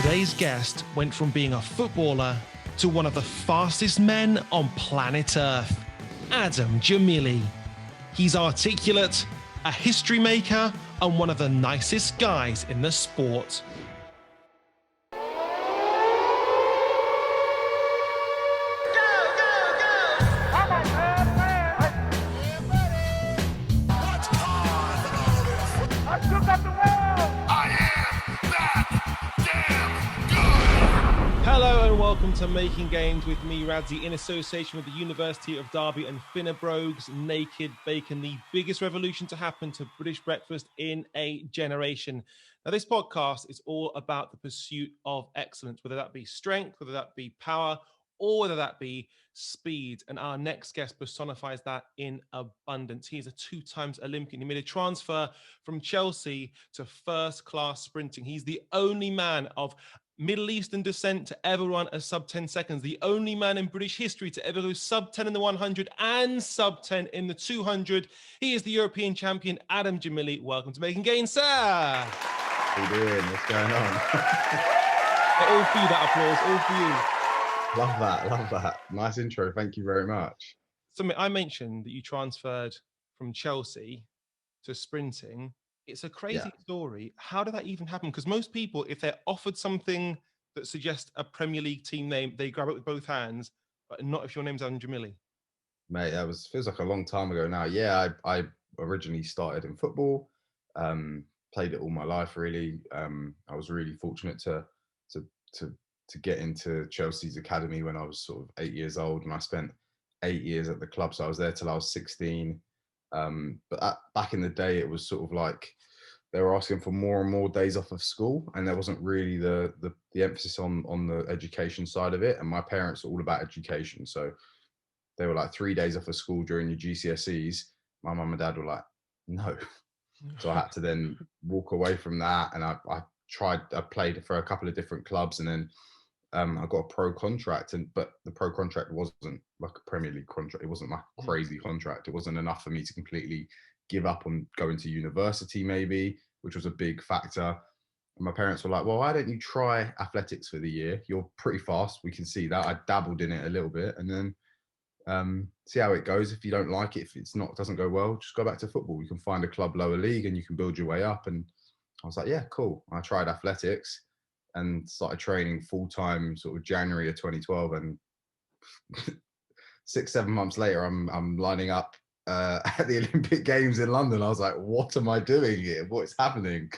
Today's guest went from being a footballer to one of the fastest men on planet Earth, Adam Gemili. He's articulate, a history maker, and one of the nicest guys in the sport. Hello and welcome to Making Games with me, Radzi, in association with the University of Derby and Finnebrogue's Naked Bacon, the biggest revolution to happen to British breakfast in a generation. Now, this podcast is all about the pursuit of excellence, whether that be strength, whether that be power, or whether that be speed. And our next guest personifies that in abundance. He is a two-time Olympian. He made a transfer from Chelsea to first-class sprinting. He's the only man of Middle Eastern descent to ever run a sub 10 seconds, the only man in British history to ever go sub 10 in the 100 and sub 10 in the 200. He is the European champion, Adam Gemili. Welcome to Making Gains, sir. How you doing? What's going on? All for you, that applause, all for you. Love that. Nice intro. Thank you very much. So I mentioned that you transferred from Chelsea to sprinting. It's a crazy story. How did that even happen? Because most people, if they're offered something that suggests a Premier League team name, they grab it with both hands, but not if your name's Adam Gemili. Mate, feels like a long time ago now. Yeah, I originally started in football, played it all my life, really. I was really fortunate to get into Chelsea's academy when I was sort of 8 years old, and I spent 8 years at the club. So I was there till I was 16. But back in the day, it was sort of like they were asking for more and more days off of school, and there wasn't really the emphasis on the education side of it. And my parents are all about education, so they were like 3 days off of school during your GCSEs. My mum and dad were like, no. So I had to then walk away from that, and I played for a couple of different clubs, and then I got a pro contract, but the pro contract wasn't like a Premier League contract. It wasn't like a crazy contract. It wasn't enough for me to completely give up on going to university, maybe, which was a big factor. And my parents were like, well, why don't you try athletics for the year? You're pretty fast. We can see that. I dabbled in it a little bit, and then see how it goes. If you don't like it, if doesn't go well, just go back to football. You can find a club lower league and you can build your way up. And I was like, yeah, cool. I tried athletics and started training full-time sort of January of 2012, and 6-7 months later I'm lining up at the Olympic Games in London. I was like, what am I doing here? What's happening?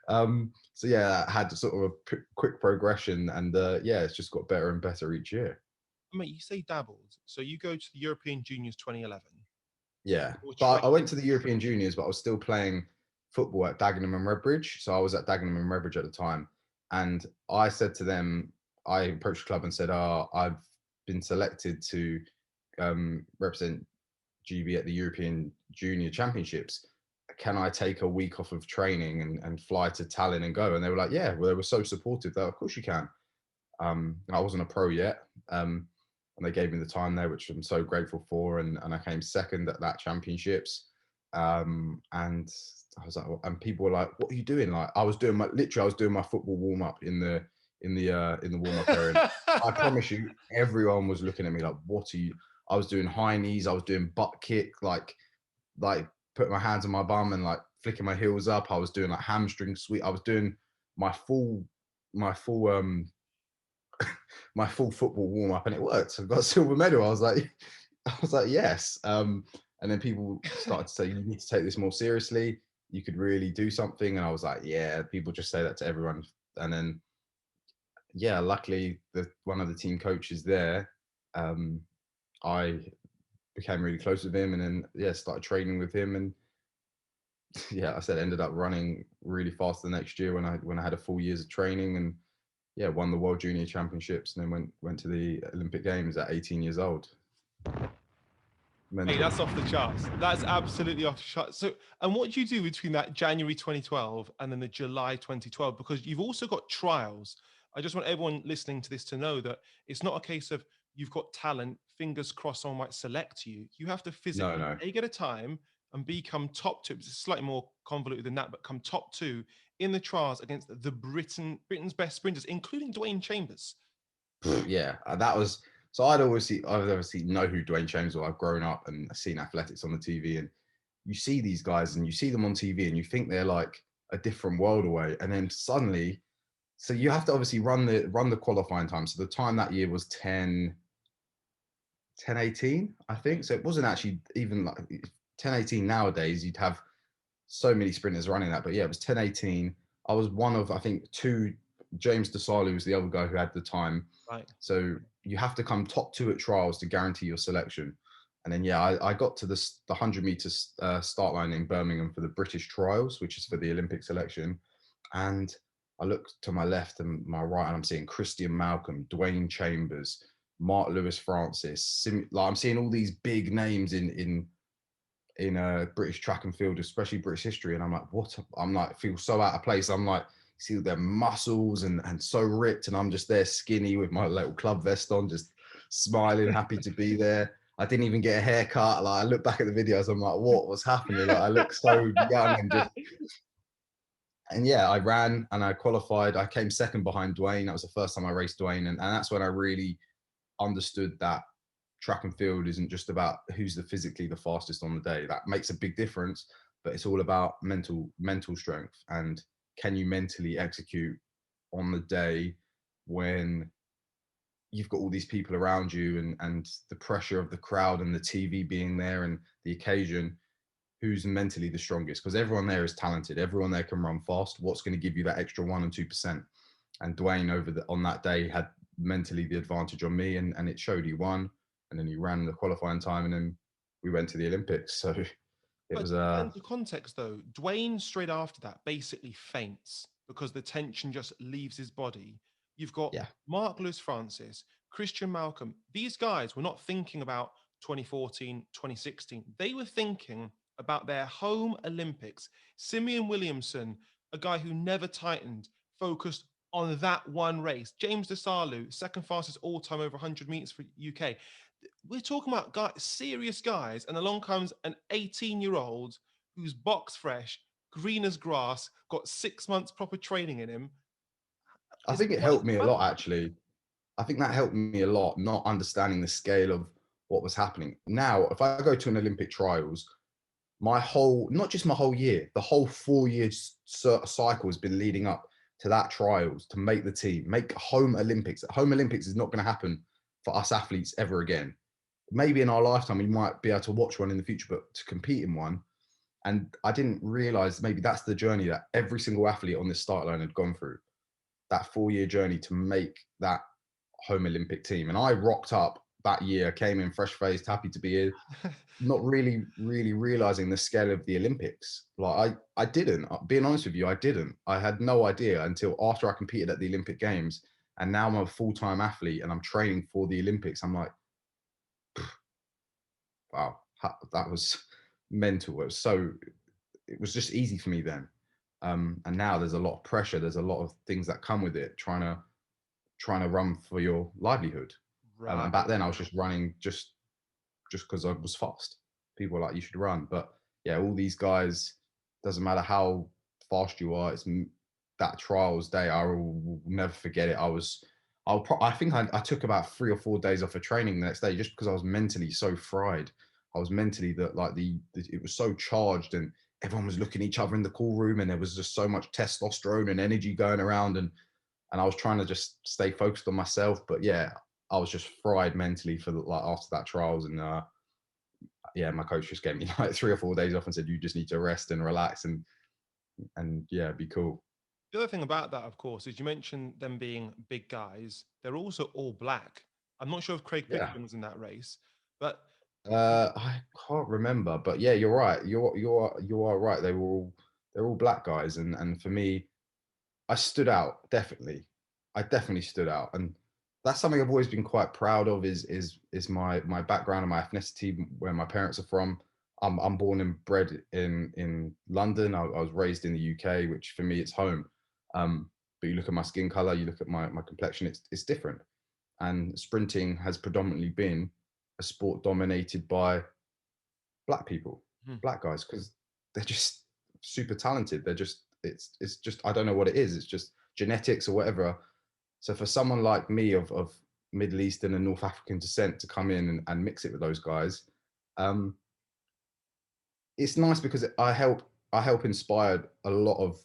So yeah, I had sort of a quick progression, and it's just got better and better each year. I mean, you say dabbled, so you go to the European Juniors 2011. Yeah, but I went to the European Juniors, but I was still playing football at Dagenham and Redbridge. So I was at Dagenham and Redbridge at the time. And I said to them, I approached the club and said, I've been selected to represent GB at the European Junior Championships. Can I take a week off of training and fly to Tallinn and go? And they were like, yeah. Well, they were so supportive. They were, of course you can. I wasn't a pro yet. And they gave me the time there, which I'm so grateful for. And I came second at that championships. And I was like, and people were like, what are you doing? Like, I was doing my football warm up in the warm up area. I promise you, everyone was looking at me like, what are you? I was doing high knees. I was doing butt kick, like putting my hands on my bum and like flicking my heels up. I was doing like hamstring sweep. I was doing my full football warm up, and it worked. I got a silver medal. I was like, yes. And then people started to say, you need to take this more seriously. You could really do something. And I was like, yeah, people just say that to everyone. And then, yeah, luckily one of the team coaches there, I became really close with him, and then, started training with him. And I ended up running really fast the next year when I had a full years of training, and won the World Junior Championships, and then went to the Olympic Games at 18 years old. Hey, that's off the charts. That's absolutely off the charts. So, and what do you do between that January 2012 and then the July 2012? Because you've also got trials. I just want everyone listening to this to know that it's not a case of you've got talent, fingers crossed someone might select you. You have to physically A, get a time, and B, come top two. It's slightly more convoluted than that, but come top two in the trials against the Britain's best sprinters, including Dwayne Chambers. Yeah, that was so. I'd obviously know who Dwayne James was. I've grown up and seen athletics on the TV, and you see these guys and you see them on TV, and you think they're like a different world away, and then suddenly, so you have to obviously run the qualifying time. So the time that year was 10:18, I think. So it wasn't actually even like 10:18 nowadays. You'd have so many sprinters running that, but yeah, it was 10:18. I was one of, I think, two. James DeSalu was the other guy who had the time. Right. So you have to come top two at trials to guarantee your selection. And then yeah, I got to the 100 meters start line in Birmingham for the British trials, which is for the Olympic selection. And I look to my left and my right, and I'm seeing Christian Malcolm, Dwayne Chambers, Mark Lewis Francis. Like I'm seeing all these big names in British track and field, especially British history. And I'm like, what? I'm like, feel so out of place. I'm like, see their muscles and so ripped. And I'm just there skinny with my little club vest on, just smiling, happy to be there. I didn't even get a haircut. Like I look back at the videos, I'm like, what was happening? Like I look so young and just, and yeah, I ran and I qualified. I came second behind Dwayne. That was the first time I raced Dwayne. And that's when I really understood that track and field isn't just about who's physically the fastest on the day. That makes a big difference, but it's all about mental strength, and can you mentally execute on the day when you've got all these people around you and the pressure of the crowd and the TV being there and the occasion. Who's mentally the strongest? Because everyone there is talented, everyone there can run fast. What's going to give you that extra 1 and 2%? And Dwayne on that day had mentally the advantage on me, and it showed. He won, and then he ran the qualifying time, and then we went to the Olympics. So it was To put into context, though, Dwayne straight after that basically faints because the tension just leaves his body. You've got yeah. Mark Lewis Francis, Christian Malcolm. These guys were not thinking about 2014, 2016. They were thinking about their home Olympics. Simeon Williamson, a guy who never tightened, focused on that one race. James DeSalu, second fastest all time over 100 meters for UK. We're talking about serious guys, and along comes an 18-year-old who's box fresh, green as grass, got 6 months proper training in him. I think it helped me a lot, actually. I think that helped me a lot, not understanding the scale of what was happening. Now, if I go to an Olympic trials, not just my whole year, the whole 4-year cycle has been leading up to that trials to make the team, make home Olympics. Home Olympics is not going to happen for us athletes ever again. Maybe in our lifetime, we might be able to watch one in the future, but to compete in one. And I didn't realize maybe that's the journey that every single athlete on this start line had gone through, that 4-year journey to make that home Olympic team. And I rocked up that year, came in fresh faced, happy to be here, not really realizing the scale of the Olympics. Like I didn't, being honest with you, I didn't. I had no idea until after I competed at the Olympic Games. And now I'm a full-time athlete and I'm training for the Olympics. I'm like, wow, that was mental. It was just easy for me then. And now there's a lot of pressure. There's a lot of things that come with it, trying to run for your livelihood. Right. And back then I was just running just because I was fast. People were like, you should run. But yeah, all these guys, doesn't matter how fast you are, it's that trials day, I will never forget it. I think I took about 3 or 4 days off of training the next day just because I was mentally so fried. I was mentally it was so charged, and everyone was looking at each other in the call room, and there was just so much testosterone and energy going around, and I was trying to just stay focused on myself. But yeah, I was just fried mentally for after that trials, and yeah, my coach just gave me like 3 or 4 days off and said, you just need to rest and relax and yeah, be cool. The other thing about that, of course, is you mentioned them being big guys. They're also all black. I'm not sure if Craig Yeah. Pickering was in that race, but I can't remember, but yeah, you're right. You are right. They're all black guys, and for me, I stood out definitely. I definitely stood out, and that's something I've always been quite proud of. Is my background and my ethnicity, where my parents are from. I'm born and bred in London. I was raised in the UK, which for me it's home. But you look at my skin color, you look at my complexion, it's different. And sprinting has predominantly been a sport dominated by black people, black guys, because they're just super talented. it's just, I don't know what it is. It's just genetics or whatever. So for someone like me of Middle Eastern and North African descent to come in and mix it with those guys, it's nice because I help inspire a lot of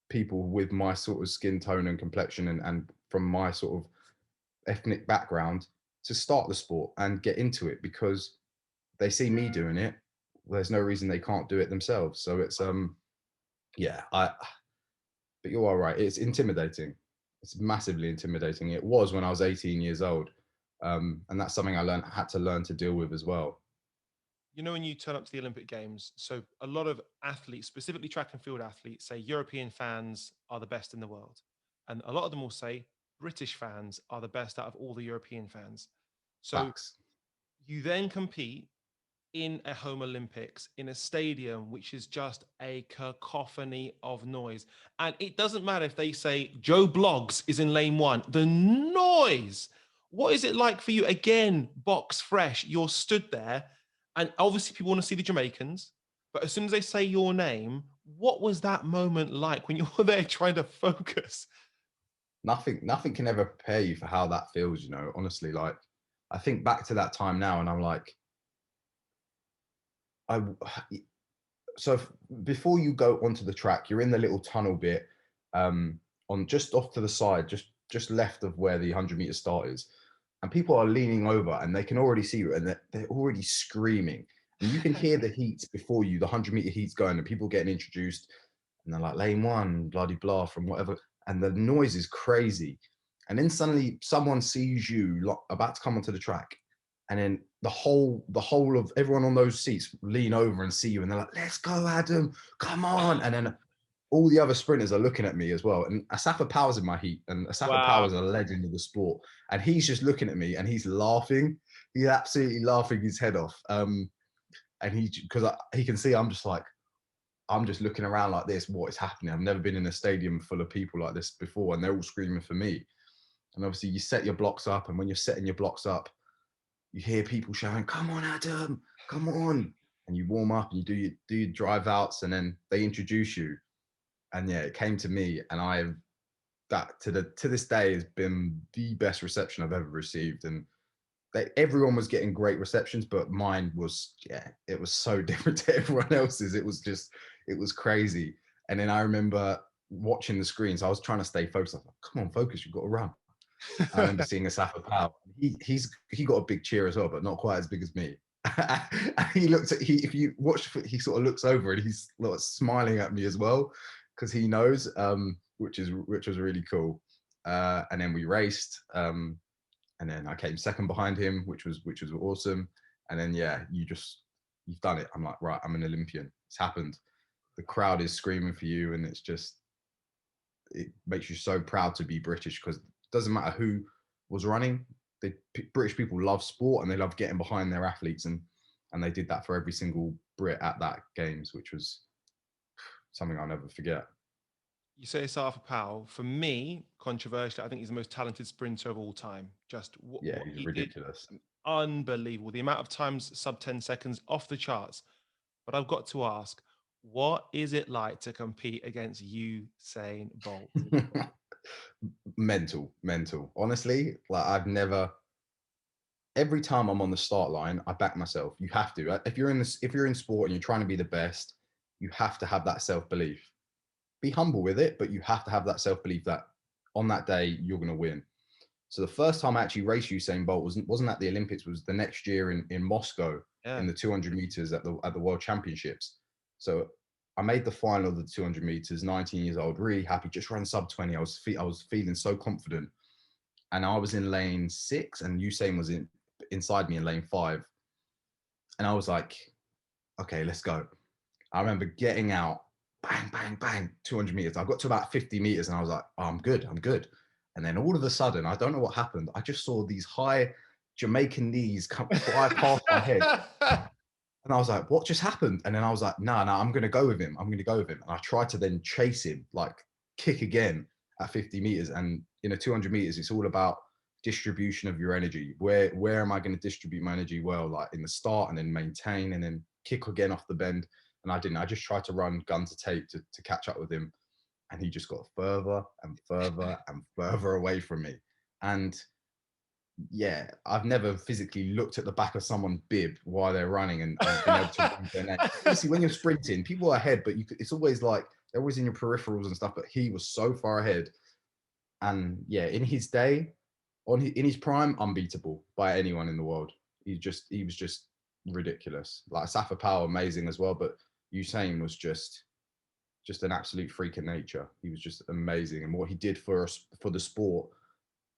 people with my sort of skin tone and complexion and from my sort of ethnic background to start the sport and get into it because they see me doing it. There's no reason they can't do it themselves. So it's yeah, but you are right. It's intimidating. It's massively intimidating. It was when I was 18 years old. And that's something I had to learn to deal with as well. You know, when you turn up to the Olympic Games, so a lot of athletes, specifically track and field athletes, say European fans are the best in the world. And a lot of them will say British fans are the best out of all the European fans. So Facts. you then compete in a home Olympics in a stadium which is just a cacophony of noise. And it doesn't matter if they say Joe Bloggs is in lane one, the noise. What is it like for you? Again, box fresh, you're stood there, and obviously people want to see the Jamaicans, but as soon as they say your name, what was that moment like when you were there trying to focus? Nothing can ever prepare you for how that feels, you know, honestly. Like, I think back to that time now and I'm like, I so before you go onto the track, you're in the little tunnel bit, on just off to the side, just left of where the 100-meter start is, and people are leaning over and they can already see you and they're already screaming, and you can hear the heats before you, the 100-meter heats going, and people getting introduced, and they're like lane one, bloody blah from whatever, and the noise is crazy, and then suddenly someone sees you about to come onto the track, and then the whole of everyone on those seats lean over and see you and they're like, let's go Adam, come on. And then all the other sprinters are looking at me as well, and Asafa Power's in my heat, and Asafa Wow. Power's a legend of the sport, and he's just looking at me and he's laughing, he's absolutely laughing his head off, and because he can see I'm just looking around like this, what is happening? I've never been in a stadium full of people like this before, and they're all screaming for me. And obviously you set your blocks up, and when you're setting your blocks up, you hear people shouting, come on, Adam, come on. And you warm up and you do your drive outs, and then they introduce you. And yeah, it came to me, and that to this day has been the best reception I've ever received. And everyone was getting great receptions, but mine was, yeah, it was so different to everyone else's. It was crazy. And then I remember watching the screens. I was trying to stay focused. I was like, come on, focus, you've got to run. I remember seeing Asafa Powell. He got a big cheer as well, but not quite as big as me. He looked at if you watch, he sort of looks over and he's like smiling at me as well because he knows, which was really cool. And then we raced, and then I came second behind him, which was awesome. And then yeah, you've done it. I'm like, right, I'm an Olympian. It's happened. The crowd is screaming for you, and it makes you so proud to be British because doesn't matter who was running. British people love sport and they love getting behind their athletes, and they did that for every single Brit at that games, which was something I'll never forget. You say Safa Powell. For me, controversially, I think he's the most talented sprinter of all time. Just Yeah, what he's he did, ridiculous. unbelievable. The amount of times sub 10 seconds, off the charts. But I've got to ask, what is it like to compete against Usain Bolt? mental. Honestly, like every time I'm on the start line, I back myself. You have to. If you're in sport and you're trying to be the best, you have to have that self-belief. Be humble with it, but you have to have that self-belief that on that day you're going to win. So the first time I actually raced Usain Bolt wasn't at the Olympics, was the next year in Moscow, in the 200 meters at the World Championships. So I made the final of the 200 meters, 19 years old, really happy, just ran sub 20. I was feeling so confident, and I was in lane 6 and Usain was inside me in lane 5. And I was like, okay, let's go. I remember getting out, bang, bang, bang, 200 meters. I got to about 50 meters and I was like, oh, I'm good. And then all of a sudden, I don't know what happened. I just saw these high Jamaican knees fly past my head. And I was like, what just happened? And then I was like, no, I'm going to go with him. And I tried to then chase him, like kick again at 50 meters. And in a 200 meters, it's all about distribution of your energy. Where am I going to distribute my energy well? Like in the start, and then maintain, and then kick again off the bend. And I didn't. I just tried to run gun to tape to catch up with him. and he just got further and further and further away from me. And yeah, I've never physically looked at the back of someone's bib while they're running and been able to read their name. Obviously, when you're sprinting, people are ahead, but it's always like they're always in your peripherals and stuff. But he was so far ahead, and yeah, in his day, in his prime, unbeatable by anyone in the world. He was just ridiculous. Like Safa Power, amazing as well, but Usain was just an absolute freak of nature. He was just amazing, and what he did for us, for the sport,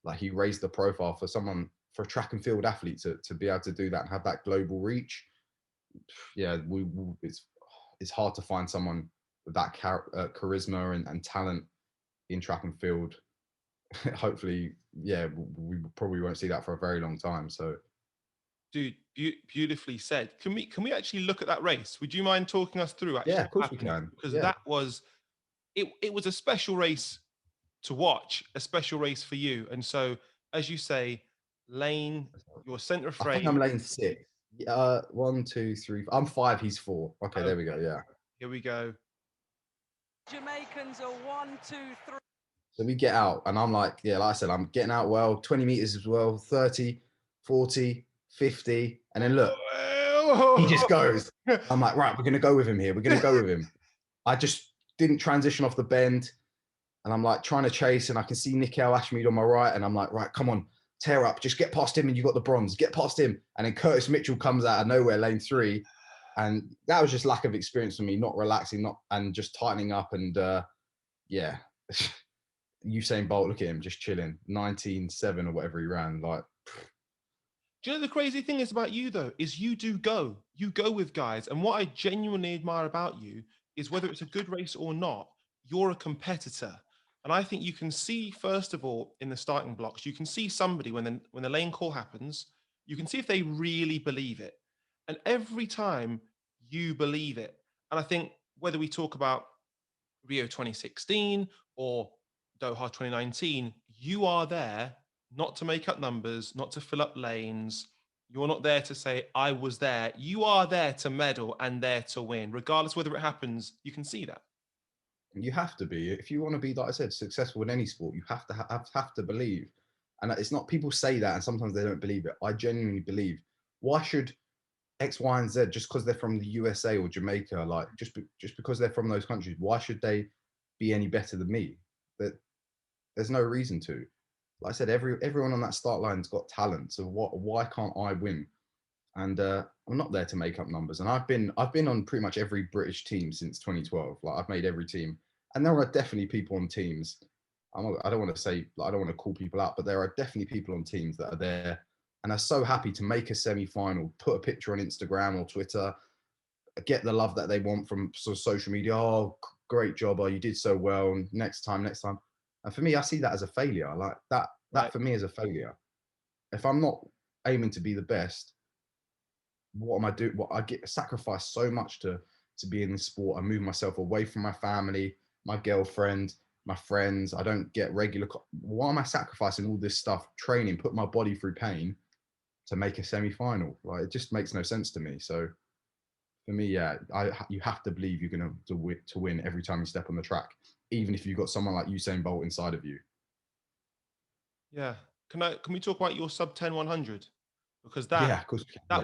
like he raised the profile for a track and field athlete to be able to do that and have that global reach. Yeah, it's hard to find someone with that charisma and talent in track and field. Hopefully, yeah, we probably won't see that for a very long time. So, dude, beautifully said. Can we actually look at that race? Would you mind talking us through actually? Yeah, of course we can. Because yeah. that was it was a special race to watch, a special race for you. And so, as you say, lane, your center frame. I think I'm lane 6. 1, 2, 3. I'm 5. He's 4. Okay, there we go. Yeah. Here we go. Jamaicans are 1, 2, 3. So we get out, and I'm like, yeah, like I said, I'm getting out well, 20 meters as well, 30, 40, 50. And then look, he just goes. I'm like, right, we're going to go with him here. We're going to go with him. I just didn't transition off the bend. And I'm like trying to chase, and I can see Nickel Ashmead on my right. And I'm like, right, come on, tear up. Just get past him and you got the bronze. Get past him. And then Curtis Mitchell comes out of nowhere, lane 3. And that was just lack of experience for me, not relaxing, and just tightening up. And yeah. Usain Bolt, look at him, just chilling. 19.7 or whatever he ran. Like, do you know the crazy thing is about you though, is you go with guys. And what I genuinely admire about you is whether it's a good race or not, you're a competitor. And I think you can see, first of all, in the starting blocks, you can see somebody when the lane call happens, you can see if they really believe it. And every time you believe it. And I think whether we talk about Rio 2016 or Doha 2019, you are there not to make up numbers, not to fill up lanes. You're not there to say, I was there. You are there to medal and there to win. Regardless whether it happens, you can see that. You have to be. If you want to be, like I said, successful in any sport, you have to have to believe. And it's not, people say that and sometimes they don't believe it. I genuinely believe. Why should X, Y, and Z, just because they're from the USA or Jamaica, like just because they're from those countries, why should they be any better than me? There's no reason to. Like I said, everyone on that start line's got talent. So why can't I win? And I'm not there to make up numbers. And I've been on pretty much every British team since 2012. Like I've made every team, and there are definitely people on teams. I don't want to say, like, I don't want to call people out, but there are definitely people on teams that are there and are so happy to make a semi-final, put a picture on Instagram or Twitter, get the love that they want from social media. Oh, great job! Oh, you did so well. Next time. And for me, I see that as a failure. Like that right. For me is a failure. If I'm not aiming to be the best, what am I doing? What I get sacrificed so much to be in this sport. I move myself away from my family, my girlfriend, my friends. I don't get regular. Why am I sacrificing all this stuff, training, put my body through pain to make a semi-final? Like it just makes no sense to me. So for me, yeah, you have to believe you're going to win every time you step on the track, even if you've got someone like Usain Bolt inside of you. Yeah. Can we talk about your sub 10 100? Because that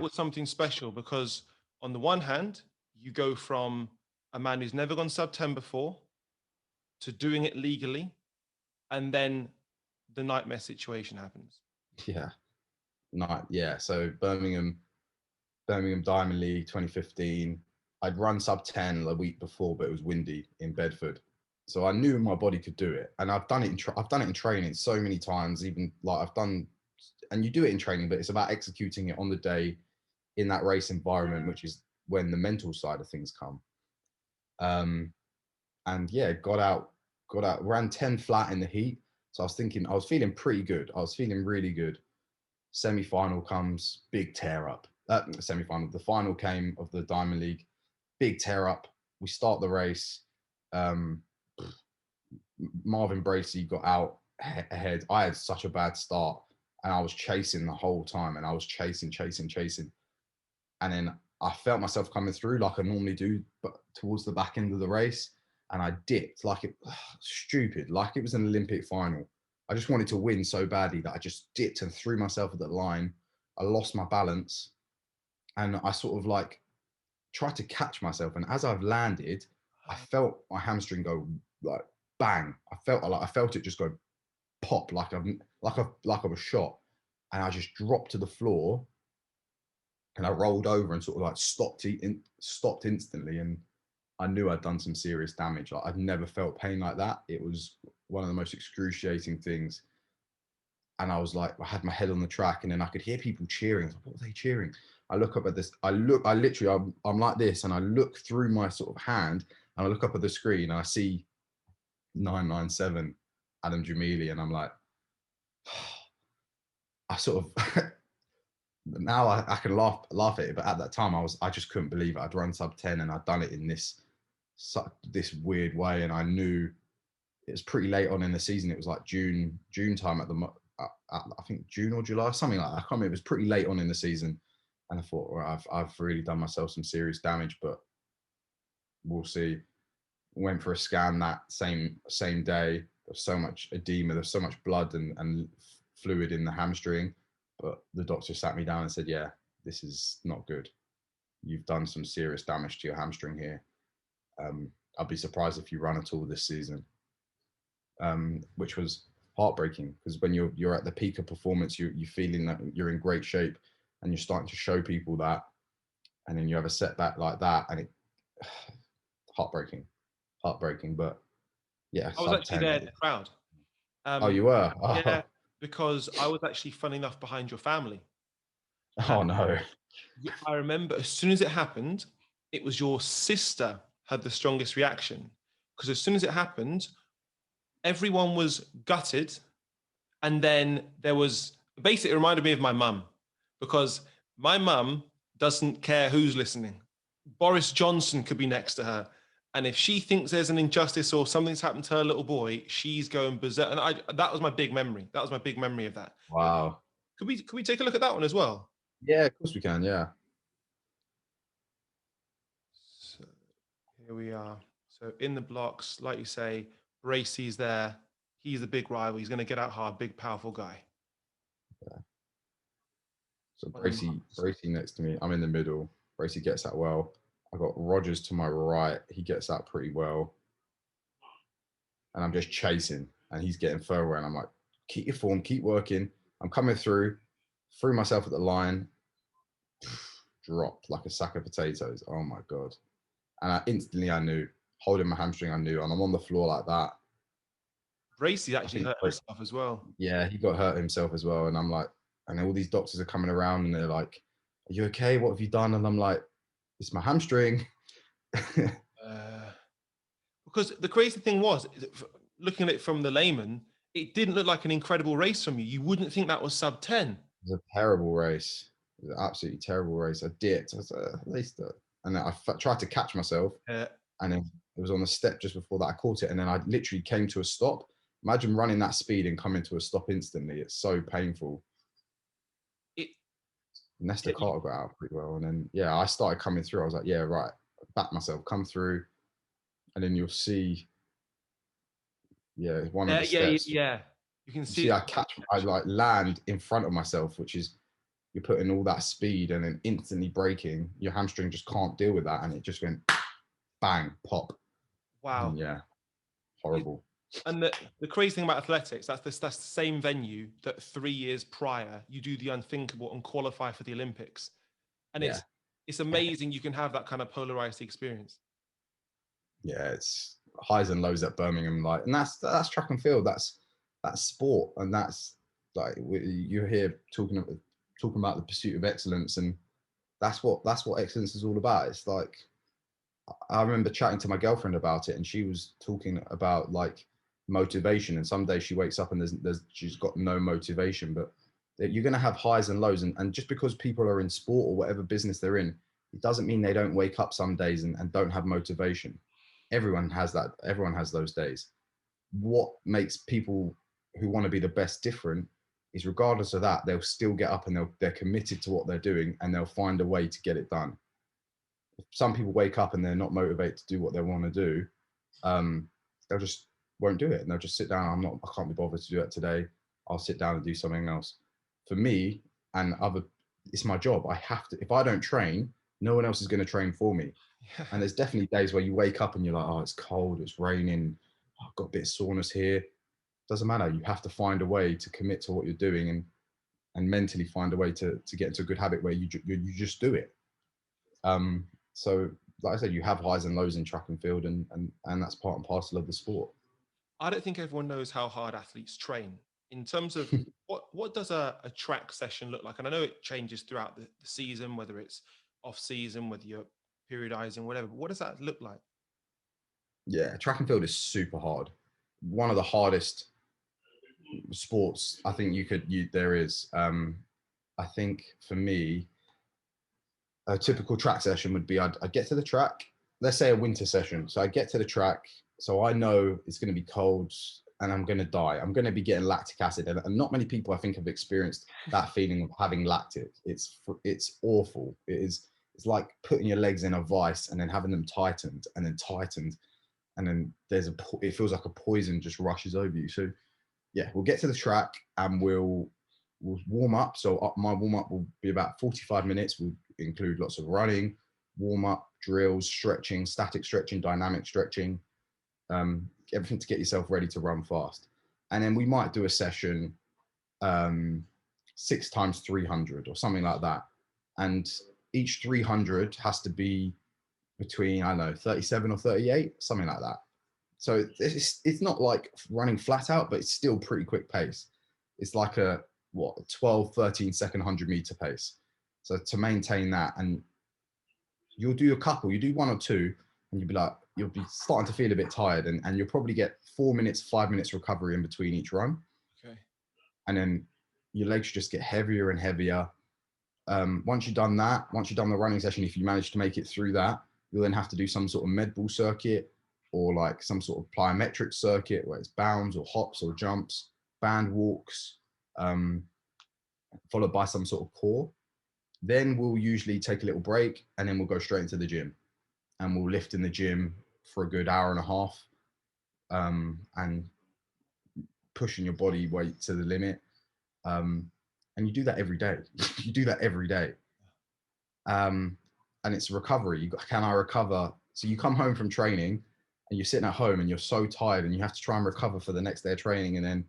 was something special, because on the one hand, you go from a man who's never gone sub 10 before to doing it legally, and then the nightmare situation happens. Yeah. So Birmingham Diamond League 2015. I'd run sub 10 the week before, but it was windy in Bedford. So I knew my body could do it. And I've done it in training so many times, even like and you do it in training, but it's about executing it on the day in that race environment, which is when the mental side of things come. And yeah, got out, ran 10 flat in the heat. So I was feeling pretty good. I was feeling really good. Semi-final comes, big tear up. Semi-final, the final came of the Diamond League, big tear up. We start the race. Marvin Bracey got out ahead. I had such a bad start, and I was chasing the whole time, and I was chasing. And then I felt myself coming through like I normally do, but towards the back end of the race. and I dipped like it, stupid, like it was an Olympic final. I just wanted to win so badly that I just dipped and threw myself at the line. I lost my balance, and I sort of like tried to catch myself. And as I've landed, I felt my hamstring go like bang. I felt it just go pop like I was shot, and I just dropped to the floor, and I rolled over and sort of like stopped instantly, and I knew I'd done some serious damage. Like I'd never felt pain like that. It was one of the most excruciating things. And I was like, I had my head on the track, and then I could hear people cheering. I was like, what were they cheering? I look up at this. I'm like this, and I look through my sort of hand, and I look up at the screen, and I see 997 Adam Gemili, and I'm like, I sort of now I can laugh at it, but at that time I just couldn't believe it. I'd run sub 10, and I'd done it in this weird way, and I knew it was pretty late on in the season. It was like June time I think June or July, something like that. I can't remember. It was pretty late on in the season, and I thought, well, I've really done myself some serious damage, but we'll see. Went for a scan that same day. There's so much edema, there's so much blood and fluid in the hamstring, but the doctor sat me down and said, yeah, this is not good. You've done some serious damage to your hamstring here. I'd be surprised if you run at all this season, which was heartbreaking, because when you're at the peak of performance, you're feeling that you're in great shape, and you're starting to show people that, and then you have a setback like that, and it heartbreaking. But yeah, I was actually there in the crowd. Oh, you were? Oh. Yeah, because I was actually, funny enough, behind your family. Oh no. I remember as soon as it happened, it was your sister had the strongest reaction, because as soon as it happened, everyone was gutted. And then there was, basically, it reminded me of my mum, because my mum doesn't care who's listening. Boris Johnson could be next to her, and if she thinks there's an injustice or something's happened to her little boy, she's going berserk. And that was my big memory. That was my big memory of that. Wow. Could we take a look at that one as well? Yeah, of course we can. Yeah. So here we are. So in the blocks, like you say, Bracey's there. He's the big rival. He's going to get out hard. Big, powerful guy. Yeah. So Bracey next to me. I'm in the middle. Bracey gets out well. I've got Rogers to my right. He gets out pretty well. And I'm just chasing, and he's getting further away. And I'm like, keep your form, keep working. I'm coming threw myself at the line, dropped like a sack of potatoes. Oh my God. And I knew, holding my hamstring, I knew, and I'm on the floor like that. Bracey actually hurt himself as well. Yeah, he got hurt himself as well. And I'm like, and all these doctors are coming around, and they're like, are you okay? What have you done? And I'm like, it's my hamstring. Because the crazy thing was, looking at it from the layman, it didn't look like an incredible race from you. You wouldn't think that was sub 10. It was a terrible race. It was an absolutely terrible race. I dipped. I was at least, and then I tried to catch myself. And then it was on the step just before that I caught it. And then I literally came to a stop. Imagine running that speed and coming to a stop instantly. It's so painful. Nesta Carter got out pretty well. And then, yeah, I started coming through. I was like, yeah, right. Back myself, come through. And then you'll see, yeah, one of the steps. Yeah. You can see I like land in front of myself, which is, you're putting all that speed and then instantly braking. Your hamstring just can't deal with that. And it just went bang, pop. Wow. And yeah, horrible. And the crazy thing about athletics, that's the same venue that 3 years prior you do the unthinkable and qualify for the Olympics. And it's amazing you can have that kind of polarized experience. Yeah, it's highs and lows at Birmingham, like, and that's track and field. That's sport, and that's like you're here talking about the pursuit of excellence, and that's what excellence is all about. It's like, I remember chatting to my girlfriend about it, and she was talking about like motivation, and some days she wakes up and she's got no motivation. But you're going to have highs and lows, and just because people are in sport or whatever business they're in, it doesn't mean they don't wake up some days and don't have motivation. Everyone has that. Everyone has those days. What makes people who want to be the best different is, regardless of that, they'll still get up and they're committed to what they're doing, and they'll find a way to get it done. If some people wake up and they're not motivated to do what they want to do, they'll just won't do it, and they'll just sit down. I can't be bothered to do it today. I'll sit down and do something else. For me and other, it's my job. I have to. If I don't train, no one else is going to train for me. Yeah. And there's definitely days where you wake up and you're like, oh, it's cold, it's raining, I've got a bit of soreness here. Doesn't matter. You have to find a way to commit to what you're doing, and mentally find a way to get into a good habit where you just do it. So like I said, you have highs and lows in track and field, and that's part and parcel of the sport. I don't think everyone knows how hard athletes train. In terms of what does a track session look like? And I know it changes throughout the season, whether it's off season, whether you're periodizing, whatever. But what does that look like? Yeah, track and field is super hard. One of the hardest sports I think there is. I think for me, a typical track session would be I'd get to the track, let's say a winter session. So I get to the track, so I know it's going to be cold and I'm going to die. I'm going to be getting lactic acid. And not many people I think have experienced that feeling of having lactic. It's awful. It's like putting your legs in a vice and then having them tightened and then tightened. And then it feels like a poison just rushes over you. So yeah, we'll get to the track and we'll warm up. So my warm up will be about 45 minutes. We'll include lots of running, warm up, drills, stretching, static stretching, dynamic stretching, everything to get yourself ready to run fast. And then we might do a session 6 times 300 or something like that. And each 300 has to be between, I don't know, 37 or 38, something like that. So it's not like running flat out, but it's still pretty quick pace. It's like a 12, 13 second 100-meter pace. So to maintain that, and you'll do a couple, you do 1 or 2, and you'll be starting to feel a bit tired, and you'll probably get 4 minutes, 5 minutes recovery in between each run. Okay. And then your legs just get heavier and heavier. Once you've done the running session, if you manage to make it through that, you'll then have to do some sort of med ball circuit, or like some sort of plyometric circuit where it's bounds or hops or jumps, band walks, followed by some sort of core. Then we'll usually take a little break, and then we'll go straight into the gym, and we'll lift in the gym for a good hour and a half, and pushing your body weight to the limit. And you do that every day. You do that every day. And it's recovery. Can I recover? So you come home from training and you're sitting at home and you're so tired and you have to try and recover for the next day of training. And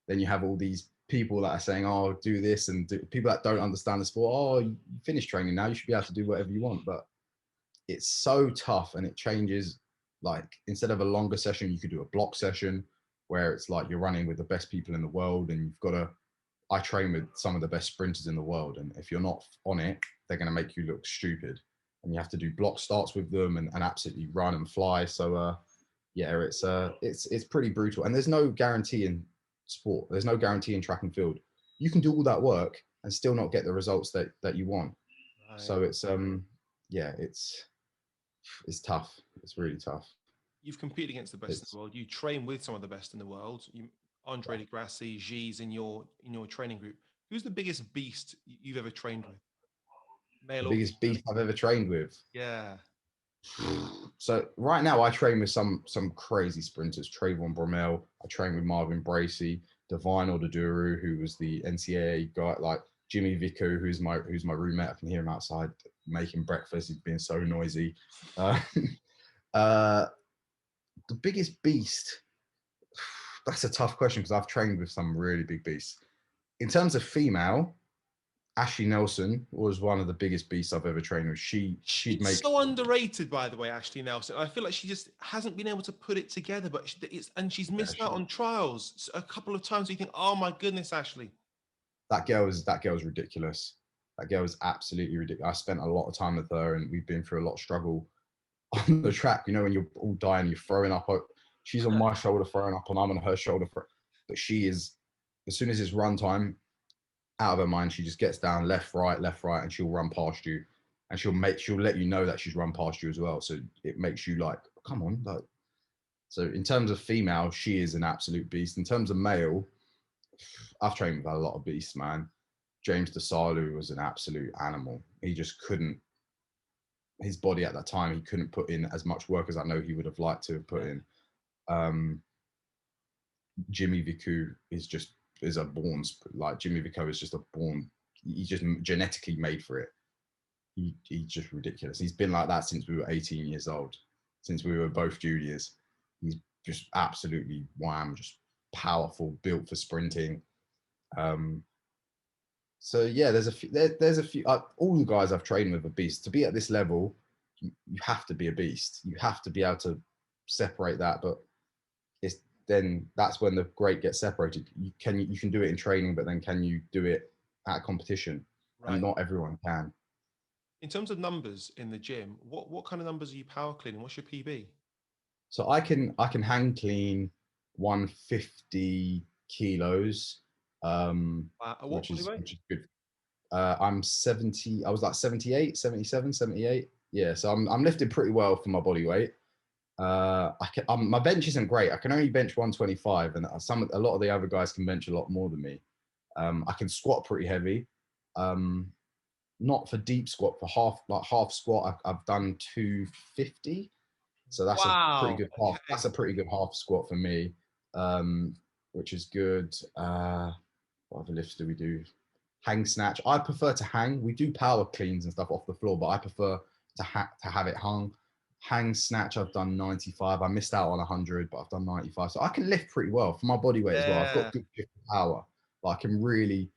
then you have all these people that are saying, oh, do this, and people that don't understand the sport. Oh, you finished training now, you should be able to do whatever you want. But it's so tough, and it changes. Like, instead of a longer session, you could do a block session where it's like you're running with the best people in the world, and I train with some of the best sprinters in the world. And if you're not on it, they're going to make you look stupid. And you have to do block starts with them and absolutely run and fly. So yeah, it's pretty brutal. And there's no guarantee in sport. There's no guarantee in track and field. You can do all that work and still not get the results that you want. Right. So it's yeah, it's tough. It's really tough. You've competed against the best in the world. You train with some of the best in the world. Andre de Grassi, G's in your training group. Who's the biggest beast you've ever trained with? The biggest beast I've ever trained with? Yeah. So right now I train with some crazy sprinters. Trayvon Bromell. I train with Marvin Bracey, Divine Oduduru, who was the NCAA guy, like Jimmy Vico, who's my roommate. I can hear him outside making breakfast. He's being so noisy. The biggest beast. That's a tough question because I've trained with some really big beasts. In terms of female, Ashley Nelson was one of the biggest beasts I've ever trained with. She's so underrated, by the way, Ashley Nelson. I feel like she just hasn't been able to put it together, but she's missed out on trials a couple of times. You think, oh my goodness, Ashley. That girl is ridiculous. That girl is absolutely ridiculous. I spent a lot of time with her, and we've been through a lot of struggle on the track. You know, when you're all dying, you're throwing up. She's on my shoulder throwing up, and I'm on her shoulder. But she is, as soon as it's run time, out of her mind, she just gets down left, right, and she'll run past you, and she'll let you know that she's run past you as well. So it makes you like, come on. Like, so in terms of female, she is an absolute beast. In terms of male, I've trained with a lot of beasts, man. James DeSalu was an absolute animal. He just couldn't, his body at that time, he couldn't put in as much work as I know he would have liked to have put in. Jimmy Viku is a born, like Jimmy Viku is just a born, he's just genetically made for it. He's just ridiculous. He's been like that since we were 18 years old, since we were both juniors. He's just absolutely wham, just powerful, built for sprinting. So yeah, there's a few. All the guys I've trained with are beasts. To be at this level, you have to be a beast. You have to be able to separate that. But that's when the great get separated. You can do it in training, but then can you do it at a competition? Right. And not everyone can. In terms of numbers in the gym, what kind of numbers are you power cleaning? What's your PB? So I can hang clean 150 kilos, which is good. I'm 70. I was like 78, 77, 78. Yeah, so I'm lifted pretty well for my body weight. My bench isn't great. I can only bench 125, and a lot of the other guys can bench a lot more than me. I can squat pretty heavy. Not for deep squat, for half squat, I've done 250. So that's a pretty good half. That's a pretty good half squat for me, which is good. What other lifts do we do? Hang snatch. I prefer to hang. We do power cleans and stuff off the floor, but I prefer to have it hung. Hang snatch, I've done 95. I missed out on 100, but I've done 95. So I can lift pretty well for my body weight as well. I've got good power, but I can really,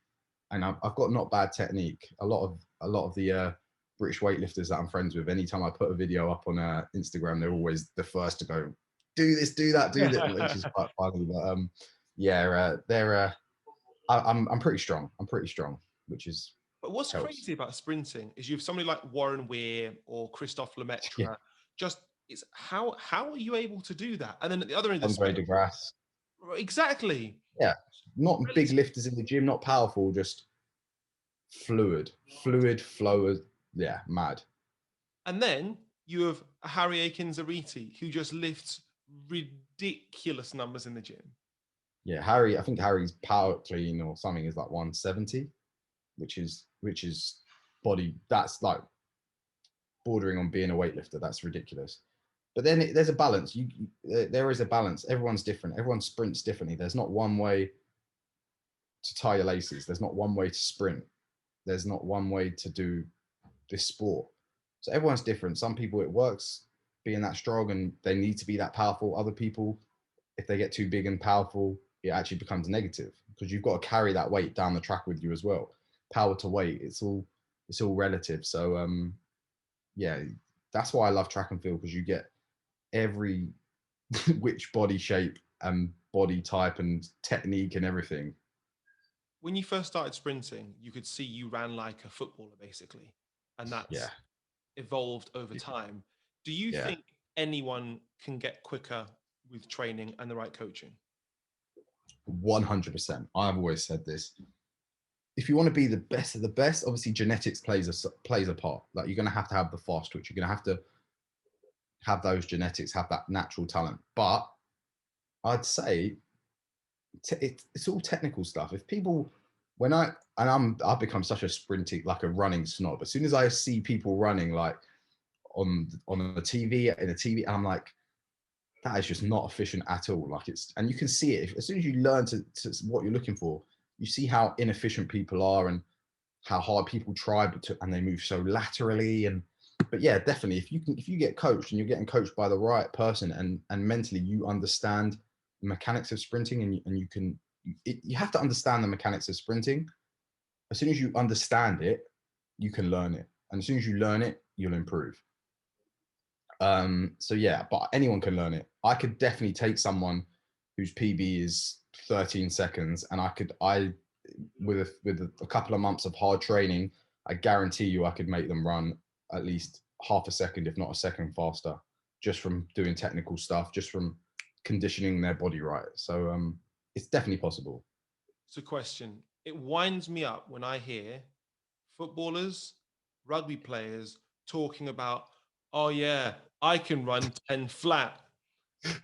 and I've got not bad technique. A lot of the British weightlifters that I'm friends with, anytime I put a video up on Instagram, they're always the first to go, do this, do that, do that, which is quite funny. But I'm pretty strong. Which is. But what's crazy about sprinting is you have somebody like Warren Weir or Christophe Lemaitre. Yeah. Just it's how are you able to do that? And then at the other end, Andre de Grasse. Exactly. Yeah, not big lifters in the gym, not powerful, just fluid flow. Yeah, mad. And then you have Harry Akins-Ariti, who just lifts ridiculous numbers in the gym. Yeah, I think Harry's power clean or something is like 170, which is body. That's like bordering on being a weightlifter. That's ridiculous. But then there's a balance. There is a balance. Everyone's different. Everyone sprints differently. There's not one way to tie your laces. There's not one way to sprint. There's not one way to do this sport. So everyone's different. Some people it works being that strong and they need to be that powerful. Other people, if they get too big and powerful, it actually becomes negative because you've got to carry that weight down the track with you as well. Power to weight, it's all relative. So yeah, that's why I love track and field, because you get every which body shape and body type and technique and everything. When you first started sprinting, you could see you ran like a footballer basically, and that's evolved over time. Do you think anyone can get quicker with training and the right coaching? 100%. I've always said this. If you want to be the best of the best, obviously genetics plays a part. Like you're going to have the fast twitch. You're going to have to have those genetics, have that natural talent. But I'd say it's all technical stuff. If people, I've become such a sprinting, like a running snob. As soon as I see people running like on the TV, in a TV, I'm like, that is just not efficient at all. Like and you can see it. As soon as you learn to what you're looking for, you see how inefficient people are and how hard people try, and they move so laterally. But yeah, definitely, if you get coached and you're getting coached by the right person and mentally you understand the mechanics of sprinting and you have to understand the mechanics of sprinting. As soon as you understand it, you can learn it. And as soon as you learn it, you'll improve. So yeah, but anyone can learn it. I could definitely take someone whose PB is 13 seconds and with a couple of months of hard training, I guarantee you I could make them run at least half a second, if not a second faster, just from doing technical stuff, just from conditioning their body right. So it's definitely possible. It's a question. It winds me up when I hear footballers, rugby players talking about, oh yeah, I can run 10 flat.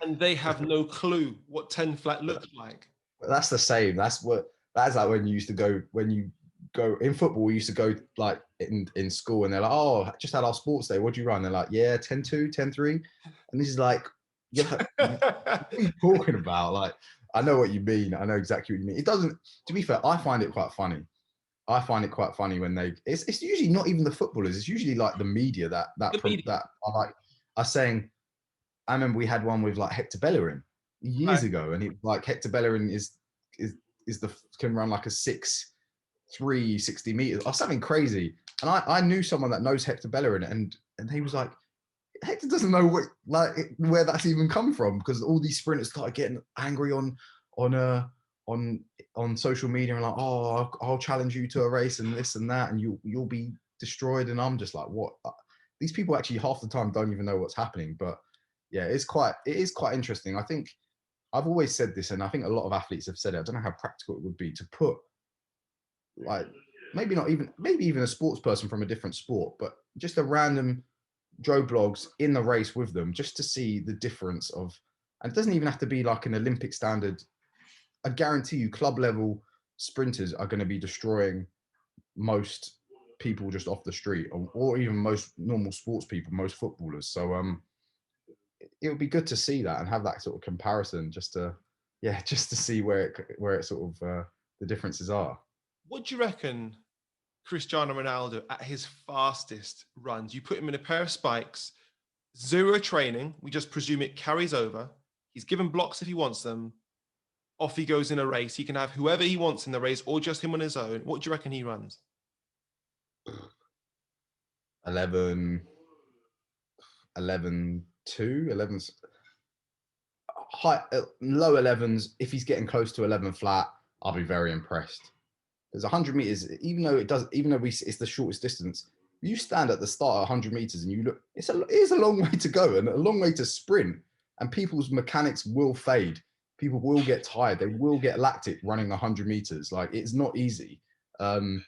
And they have no clue what 10 flat looks like. That's the same. That's like when you go in football, we used to go like in school and they're like, oh, just had our sports day. What do you run? They're like, yeah, 10-2, 10-3. And this is like, what are you talking about? Like, I know what you mean. I know exactly what you mean. It doesn't, to be fair, I find it quite funny. I find it quite funny when it's usually not even the footballers. It's usually like the media that are saying. I remember we had one with like Hector Bellerin years ago, and it like Hector Bellerin can run like a 6'3", 60 meters or something crazy. And I knew someone that knows Hector Bellerin, and he was like, Hector doesn't know where that's even come from, because all these sprinters started getting angry on social media and like, oh, I'll challenge you to a race and this and that, and you'll be destroyed. And I'm just like, what? These people actually half the time don't even know what's happening. But yeah, it is quite interesting. I think I've always said this, and I think a lot of athletes have said it. I don't know how practical it would be to put, like, maybe even a sports person from a different sport, but just a random Joe Blogs in the race with them, just to see the difference of, and it doesn't even have to be like an Olympic standard. I guarantee you club level sprinters are going to be destroying most people just off the street, or even most normal sports people, most footballers. So it would be good to see that and have that sort of comparison, just to see where it sort of the differences are. What do you reckon Cristiano Ronaldo at his fastest runs? You put him in a pair of spikes, zero training. We just presume it carries over. He's given blocks if he wants them. Off he goes in a race. He can have whoever he wants in the race, or just him on his own. What do you reckon he runs? 11, 2, 11, high, low 11s. If he's getting close to 11 flat, I'll be very impressed. There's 100 meters, even though it's the shortest distance, you stand at the start at 100 meters and you look, it is a long way to go and a long way to sprint, and people's mechanics will fade. People will get tired. They will get lactic running 100 meters. Like, it's not easy. And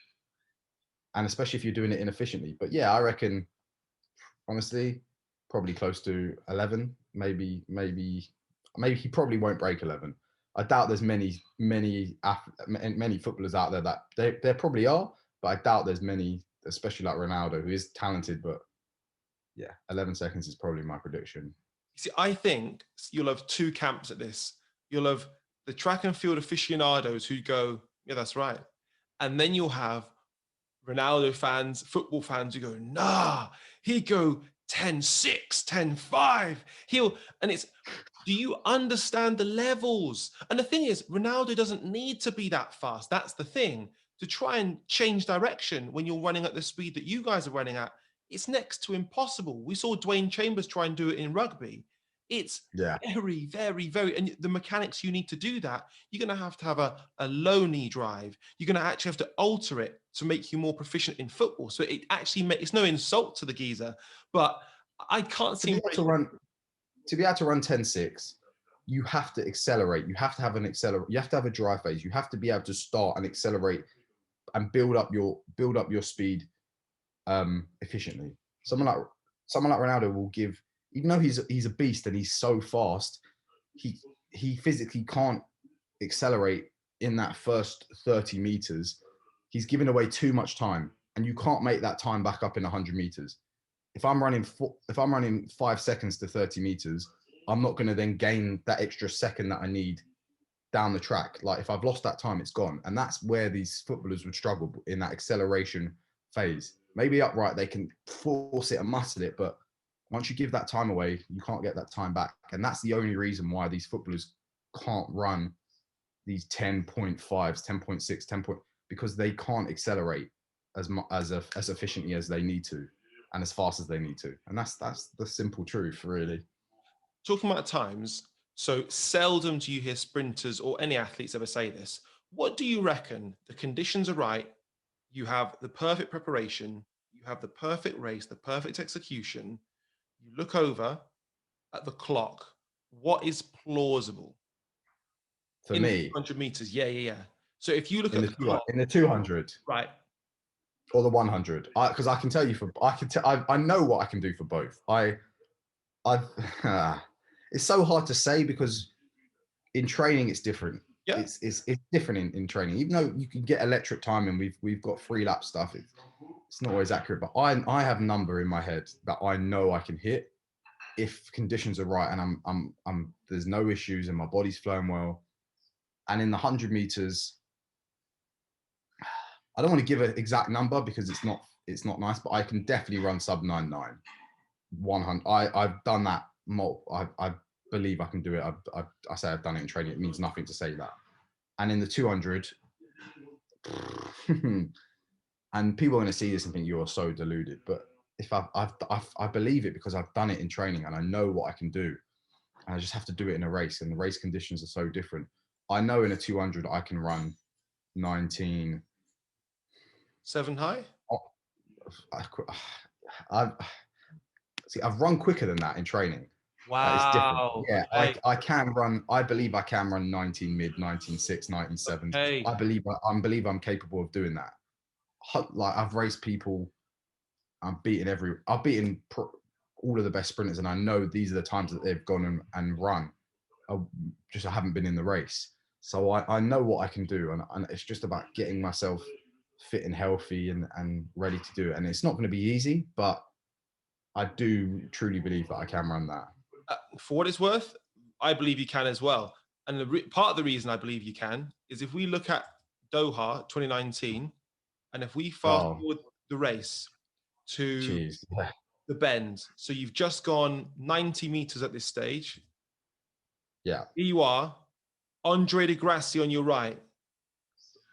especially if you're doing it inefficiently. But yeah, I reckon, honestly, probably close to 11, maybe he probably won't break 11. I doubt there's many footballers out there that there probably are, but I doubt there's many, especially like Ronaldo, who is talented. But yeah, 11 seconds is probably my prediction. See, I think you'll have two camps at this. You'll have the track and field aficionados who go, yeah, that's right. And then you'll have Ronaldo fans, football fans who go, nah, he'd go 10-6, 10-5. Do you understand the levels? And the thing is, Ronaldo doesn't need to be that fast. That's the thing. To try and change direction when you're running at the speed that you guys are running at, it's next to impossible. We saw Dwayne Chambers try and do it in rugby. It's very, very, very, and the mechanics you need to do that, you're going to have a low knee drive. You're going to actually have to alter it to make you more proficient in football. So it actually it's no insult to the geezer, but I can't see. To be able to run 10-6, you have to accelerate. You have to have you have to have a dry phase. You have to be able to start and accelerate and build up your speed efficiently. Someone like Ronaldo will give, even though he's a beast and he's so fast, he physically can't accelerate in that first 30 meters. He's giving away too much time, and you can't make that time back up in 100 meters. If I'm running 5 seconds to 30 meters, I'm not going to then gain that extra second that I need down the track. Like, if I've lost that time, it's gone. And that's where these footballers would struggle, in that acceleration phase. Maybe upright, they can force it and muscle it, but once you give that time away, you can't get that time back. And that's the only reason why these footballers can't run these 10.5s, 10.6, because they can't accelerate as efficiently as they need to, and as fast as they need to. And that's the simple truth, really. Talking about times, so seldom do you hear sprinters or any athletes ever say this. What do you reckon? The conditions are right. You have the perfect preparation. You have the perfect race, the perfect execution. You look over at the clock. What is plausible? For me, 100 meters. Yeah. So if you look at the clock, in the 200, right, or the 100, because I can tell you I know what I can do for both. It's so hard to say, because in training it's different. Yeah. It's different in training. Even though you can get electric time, and we've got 3 lap stuff, it's not always accurate. But I have a number in my head that I know I can hit, if conditions are right and I'm there's no issues and my body's flowing well. And in the 100 meters, I don't want to give an exact number because it's not nice, but I can definitely run sub 9.9. 100. I've done that. I believe I can do it. I say I've done it in training. It means nothing to say that. And in the 200, and people are going to see this and think you are so deluded, but if I believe it because I've done it in training and I know what I can do, and I just have to do it in a race, and the race conditions are so different. I know in a 200 I can run 19. 7 high. I've run quicker than that in training. Wow. It's different. Yeah, okay. I can run. I believe I can run 19 mid, 19.6, 19.7. Okay. I believe I'm capable of doing that. Like I've raced people. I've beaten all of the best sprinters, and I know these are the times that they've gone and run. I haven't been in the race, so I know what I can do, and it's just about getting myself fit and healthy and ready to do it. And it's not going to be easy, but I do truly believe that I can run that. For what it's worth, I believe you can as well. And part of the reason I believe you can is if we look at Doha 2019, and if we fast forward the race to the bend, so you've just gone 90 meters at this stage. Yeah. Here you are, Andre de Grassi on your right,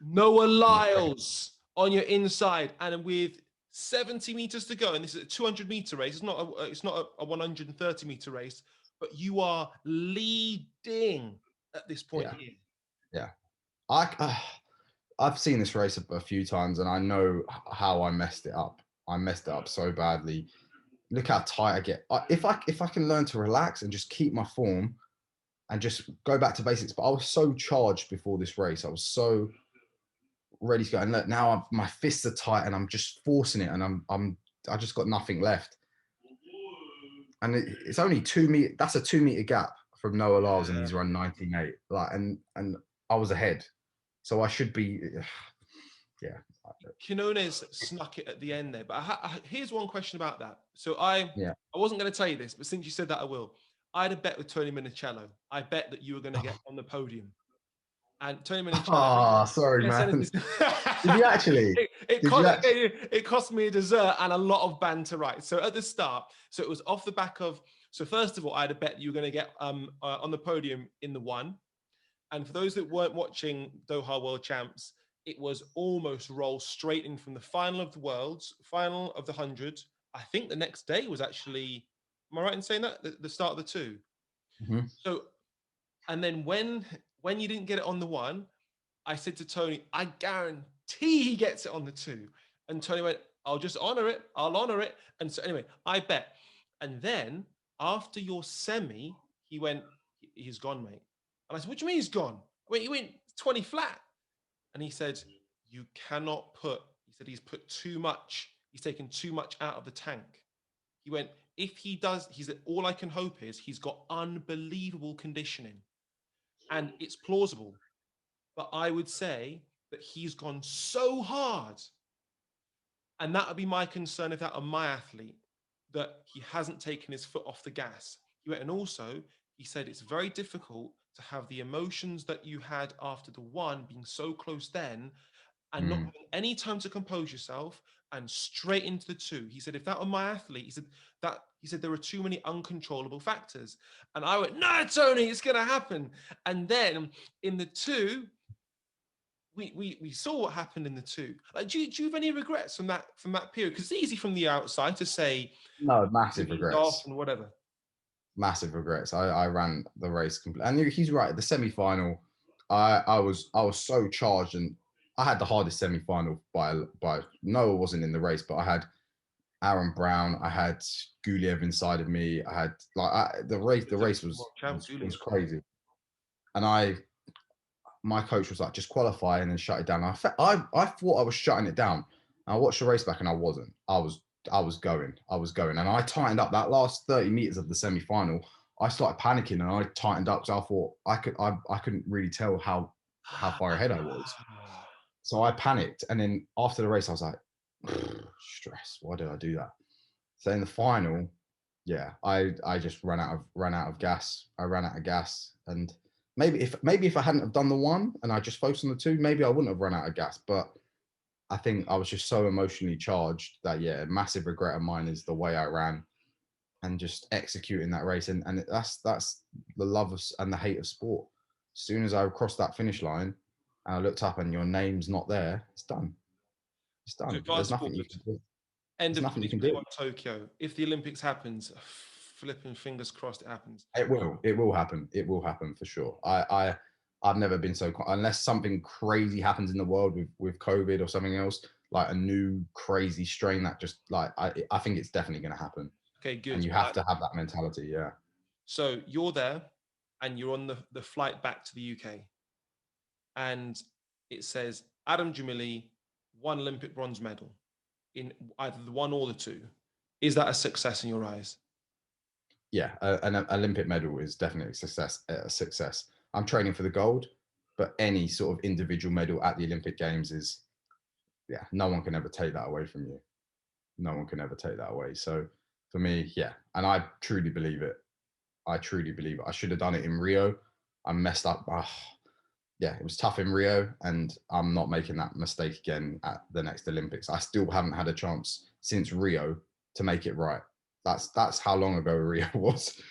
Noah Lyles on your inside, and with 70 meters to go, and this is a 200-meter race. It's not a 130-meter race, but you are leading at this point here. Yeah, I've seen this race a few times, and I know how I messed it up. I messed it up so badly. Look how tight I get. If I can learn to relax and just keep my form, and just go back to basics. But I was so charged before this race. I was so ready to go. And look, now my fists are tight, and I'm just forcing it, and I just got nothing left. And it's only 2 meters. That's a 2 meter gap from Noah Lyles, and he's run 19.8. Like, and I was ahead, so I should be. Yeah. Quinones snuck it at the end there, but here's one question about that. So I wasn't going to tell you this, but since you said that, I will. I had a bet with Tony Minicello. I bet that you were going to get on the podium. And Tony Minicello. Oh, sorry, man. Did you actually? It cost me a dessert and a lot of banter, right? So at the start, so it was off the back of. So first of all, I had a bet that you were going to get on the podium in the 1. And for those that weren't watching Doha World Champs, it was almost roll straight in from the final of the Worlds, final of the 100. I think the next day was actually. Am I right in saying that? The start of the 2. Mm-hmm. So, and then when you didn't get it on the 1, I said to Tony, I guarantee he gets it on the 2. And Tony went, I'll just honor it. I'll honor it. And so anyway, I bet. And then after your semi, he went, he's gone, mate. And I said, what do you mean he's gone? I went, he went 20 flat. And he said, you cannot he's put too much. He's taken too much out of the tank. He went, if he does, he said, all I can hope is he's got unbelievable conditioning. And it's plausible. But I would say that he's gone so hard. And that would be my concern if that were my athlete, that he hasn't taken his foot off the gas. He went, and also, he said it's very difficult to have the emotions that you had after the 1 being so close then and not having any time to compose yourself and straight into the 2. He said, if that were my athlete, he said there are too many uncontrollable factors. And I went, no, Tony, it's going to happen. And then in the 2, we saw what happened in the 2. Like, do you have any regrets from that period? Because it's easy from the outside to say, no, massive regrets and whatever. Massive regrets. I ran the race completely, and he's right. The semi-final, I was so charged, and I had the hardest semi-final by Noah wasn't in the race, but I had Aaron Brown, I had Guliev inside of me. I had the race was crazy, and my coach was like, just qualify and then shut it down. I thought I was shutting it down. And I watched the race back, and I wasn't. I was going, and I tightened up that last 30 meters of the semi-final. I started panicking, and I tightened up, so I thought I couldn't really tell how far ahead I was. So I panicked, and then after the race, I was like, stress. Why did I do that? So in the final, yeah, I just ran out of gas. I ran out of gas, and maybe if I hadn't have done the one and I just focused on the two, maybe I wouldn't have run out of gas. But I think I was just so emotionally charged that, yeah, a massive regret of mine is the way I ran and just executing that race. And that's the love of and the hate of sport. As soon as I crossed that finish line and I looked up and your name's not there, it's done. It's done. There's nothing you can do. End There's of nothing you can do. Tokyo. If the Olympics happens, flipping fingers crossed it happens. It will happen. It will happen for sure. I've never been so, unless something crazy happens in the world with COVID or something else, like a new crazy strain that just like, I think it's definitely going to happen. Okay, good. And you have to have that mentality. Yeah. So you're there and you're on the flight back to the UK, and it says Adam Gemili won Olympic bronze medal in either the one or the two. Is that a success in your eyes? Yeah, an Olympic medal is definitely a success. I'm training for the gold, but any sort of individual medal at the Olympic Games is, yeah, no one can ever take that away from you. No one can ever take that away. So for me, yeah, and I truly believe it. I truly believe it. I should have done it in Rio. I messed up. Yeah, it was tough in Rio, and I'm not making that mistake again at the next Olympics. I still haven't had a chance since Rio to make it right. That's how long ago Rio was.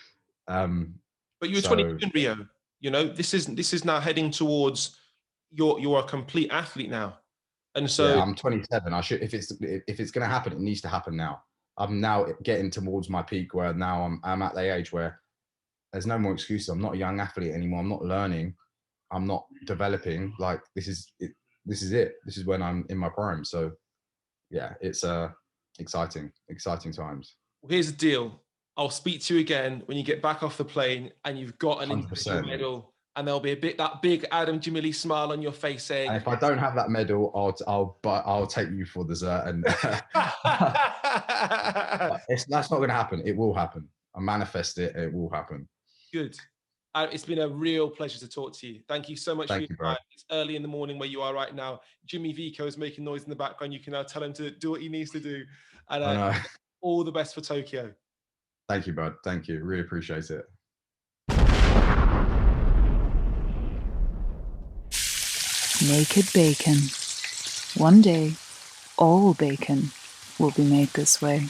But you were 22 in Rio. You know, this is now heading towards you're a complete athlete now, and so yeah, I'm 27. I should, if it's going to happen, it needs to happen now. I'm now getting towards my peak where now I'm at the age where there's no more excuses. I'm not a young athlete anymore. I'm not learning. I'm not developing. Like this is it. This is when I'm in my prime. So yeah, it's exciting times. Well, here's the deal. I'll speak to you again when you get back off the plane and you've got an 100%. individual medal, and there'll be that big Adam Gemili smile on your face saying, and if I don't have that medal, I'll take you for dessert. And that's not going to happen. It will happen. I manifest it. It will happen. Good. It's been a real pleasure to talk to you. Thank you so much for your time. It's early in the morning where you are right now. Jimmy Vico is making noise in the background. You can now tell him to do what he needs to do. And all the best for Tokyo. Thank you, bud. Thank you. Really appreciate it. Naked bacon. One day, all bacon will be made this way.